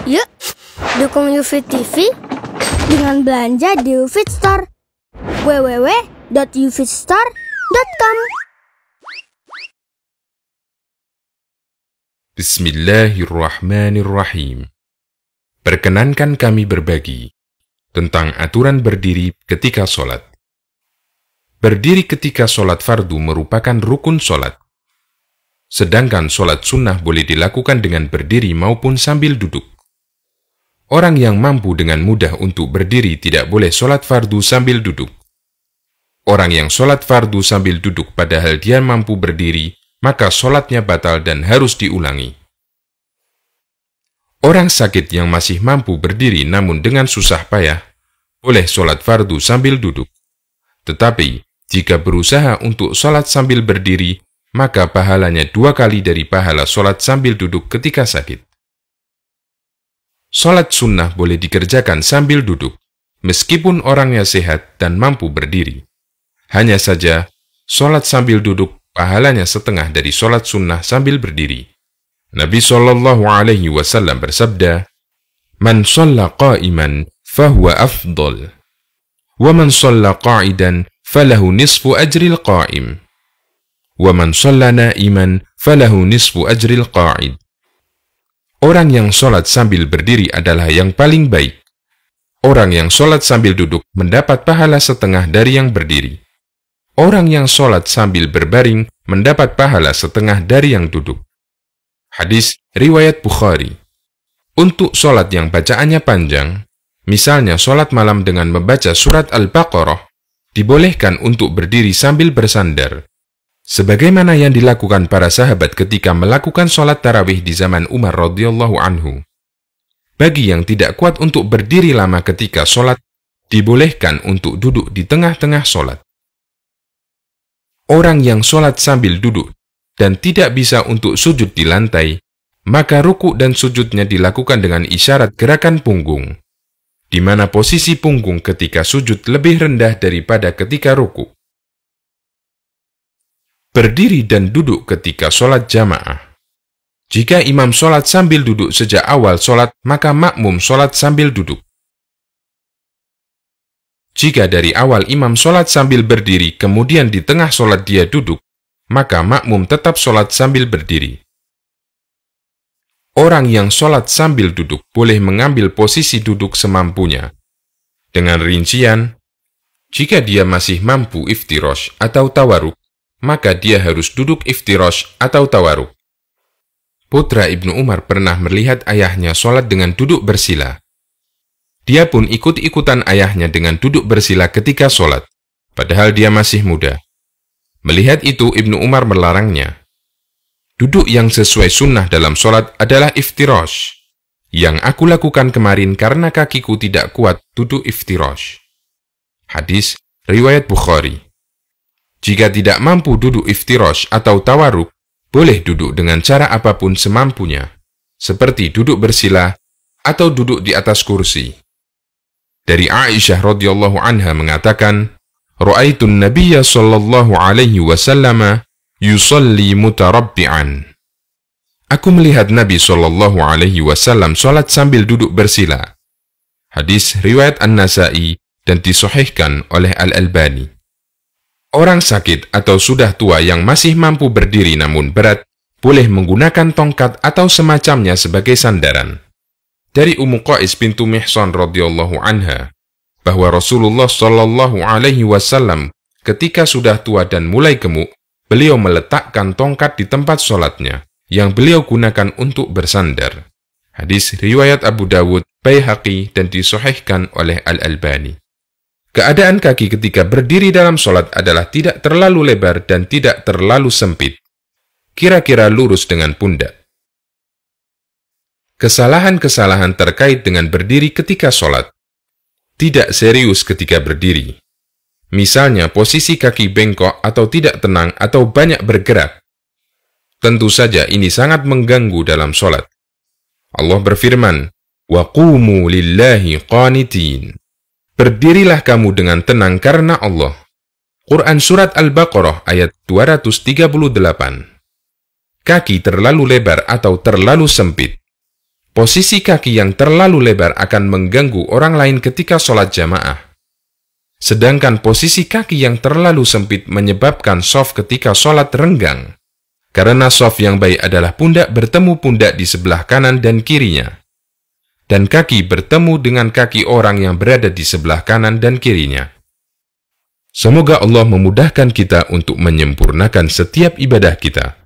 Yuk, dukung UFIT TV dengan belanja di UFIT Store. www.ufitstore.com. Bismillahirrahmanirrahim. Perkenankan kami berbagi tentang aturan berdiri ketika sholat. Berdiri ketika sholat fardu merupakan rukun sholat. Sedangkan sholat sunnah boleh dilakukan dengan berdiri maupun sambil duduk. Orang yang mampu dengan mudah untuk berdiri tidak boleh sholat fardu sambil duduk. Orang yang sholat fardu sambil duduk padahal dia mampu berdiri, maka sholatnya batal dan harus diulangi. Orang sakit yang masih mampu berdiri namun dengan susah payah, boleh sholat fardu sambil duduk. Tetapi, jika berusaha untuk sholat sambil berdiri, maka pahalanya 2 kali dari pahala sholat sambil duduk ketika sakit. Sholat sunnah boleh dikerjakan sambil duduk, meskipun orangnya sehat dan mampu berdiri. Hanya saja, sholat sambil duduk pahalanya setengah dari sholat sunnah sambil berdiri. Nabi SAW bersabda, "Man shalla qa'iman, fahuwa afdal. Wa man shalla qa'idan, falahu nisfu ajril qa'im. Wa man shalla na'iman, falahu nisfu ajril qa'id." Orang yang sholat sambil berdiri adalah yang paling baik. Orang yang sholat sambil duduk mendapat pahala setengah dari yang berdiri. Orang yang sholat sambil berbaring mendapat pahala setengah dari yang duduk. Hadis riwayat Bukhari. Untuk sholat yang bacaannya panjang, misalnya sholat malam dengan membaca surat Al-Baqarah, dibolehkan untuk berdiri sambil bersandar, sebagaimana yang dilakukan para sahabat ketika melakukan sholat tarawih di zaman Umar radhiyallahu anhu. Bagi yang tidak kuat untuk berdiri lama ketika sholat, dibolehkan untuk duduk di tengah-tengah sholat. Orang yang sholat sambil duduk dan tidak bisa untuk sujud di lantai, maka ruku dan sujudnya dilakukan dengan isyarat gerakan punggung, di mana posisi punggung ketika sujud lebih rendah daripada ketika ruku. Berdiri dan duduk ketika sholat jamaah. Jika imam sholat sambil duduk sejak awal sholat, maka makmum sholat sambil duduk. Jika dari awal imam sholat sambil berdiri, kemudian di tengah sholat dia duduk, maka makmum tetap sholat sambil berdiri. Orang yang sholat sambil duduk boleh mengambil posisi duduk semampunya. Dengan rincian, jika dia masih mampu iftirosh atau tawaruk, maka dia harus duduk iftirosh atau tawaruk. Putra Ibnu Umar pernah melihat ayahnya sholat dengan duduk bersila. Dia pun ikut-ikutan ayahnya dengan duduk bersila ketika sholat, padahal dia masih muda. Melihat itu, Ibnu Umar melarangnya. Duduk yang sesuai sunnah dalam sholat adalah iftirosh. Yang aku lakukan kemarin karena kakiku tidak kuat duduk iftirosh. Hadis riwayat Bukhari. Jika tidak mampu duduk iftirosh atau tawaruk, boleh duduk dengan cara apapun semampunya, seperti duduk bersila atau duduk di atas kursi. Dari Aisyah radhiyallahu anha mengatakan, "Ra'aitun Nabiyya sallallahu alaihi wasallam yusalli mutarabbi'an." Aku melihat Nabi sallallahu alaihi wasallam salat sambil duduk bersila. Hadis riwayat An-Nasa'i dan disahihkan oleh Al-Albani. Orang sakit atau sudah tua yang masih mampu berdiri namun berat, boleh menggunakan tongkat atau semacamnya sebagai sandaran. Dari Ummu Qais bintu Mihsan radhiyallahu anha, bahwa Rasulullah sallallahu alaihi wasallam ketika sudah tua dan mulai gemuk, beliau meletakkan tongkat di tempat sholatnya, yang beliau gunakan untuk bersandar. Hadis riwayat Abu Dawud, Baihaqi dan disahihkan oleh Al-Albani. Keadaan kaki ketika berdiri dalam sholat adalah tidak terlalu lebar dan tidak terlalu sempit, kira-kira lurus dengan pundak. Kesalahan-kesalahan terkait dengan berdiri ketika sholat. Tidak serius ketika berdiri. Misalnya posisi kaki bengkok atau tidak tenang atau banyak bergerak. Tentu saja ini sangat mengganggu dalam sholat. Allah berfirman, "Wa qumu lillahi qanitin." Berdirilah kamu dengan tenang karena Allah. Quran Surat Al-Baqarah ayat 238. Kaki terlalu lebar atau terlalu sempit. Posisi kaki yang terlalu lebar akan mengganggu orang lain ketika sholat jamaah. Sedangkan posisi kaki yang terlalu sempit menyebabkan shaf ketika sholat renggang. Karena shaf yang baik adalah pundak bertemu pundak di sebelah kanan dan kirinya. Dan kaki bertemu dengan kaki orang yang berada di sebelah kanan dan kirinya. Semoga Allah memudahkan kita untuk menyempurnakan setiap ibadah kita.